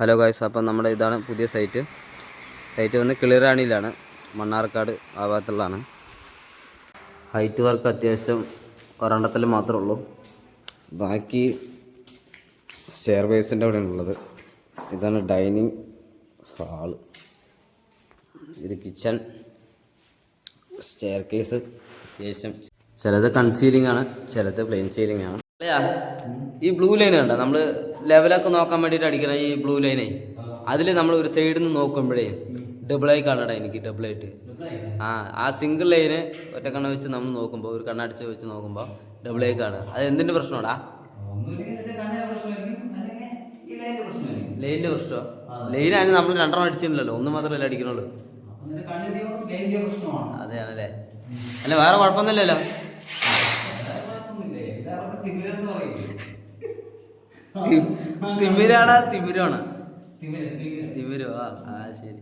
Hello guys, അപ്പം നമ്മുടെ ഇതാണ് പുതിയ സൈറ്റ് വന്ന് കിളിറാണിയിലാണ്, മണ്ണാർക്കാട് ആ ഭാഗത്തുള്ളതാണ്. ഹൈറ്റ് വർക്ക് അത്യാവശ്യം ഒരെണ്ണത്തിൽ മാത്രമേ ഉള്ളൂ. ബാക്കി സ്റ്റെയർ വേസിൻ്റെ അവിടെയാണ് ഉള്ളത്. ഇതാണ് ഡൈനിങ് ഹാള്, ഇത് കിച്ചൺ, സ്റ്റെയർ കേസ്. അത്യാവശ്യം ചിലത് കൺസീലിംഗ് ആണ്, ചിലത് പ്ലെയിൻ സീലിംഗ് ആണ്. ഈ ബ്ലൂ ലൈൻ കണ്ട, നമ്മൾ ലെവലൊക്കെ നോക്കാൻ വേണ്ടിയിട്ട് അടിക്കുന്ന ഈ ബ്ലൂ ലൈനേ, അതിൽ നമ്മൾ ഒരു സൈഡിൽ നിന്ന് നോക്കുമ്പോഴേ ഡബിളായി കാണടാ എനിക്ക്, ഡബിളായിട്ട്. ആ സിംഗിൾ ലൈന് ഒറ്റ കണ്ണ വെച്ച് നമ്മൾ നോക്കുമ്പോൾ, ഒരു കണ്ണടിച്ച് വെച്ച് നോക്കുമ്പോൾ ഡബിളായി കാണുക. അത് എന്തിൻ്റെ പ്രശ്നമാടാ? ലൈനിൻ്റെ പ്രശ്നമോ? ലൈനാണ് നമ്മൾ രണ്ടെണ്ണം അടിച്ചിട്ടില്ലല്ലോ, ഒന്ന് മാത്രമല്ല അടിക്കണുള്ളൂ. അതെയാണല്ലേ? അല്ല വേറെ കുഴപ്പമൊന്നുമില്ലല്ലോ. തിമിരാണോ തിമിരോ? ആ ശരി.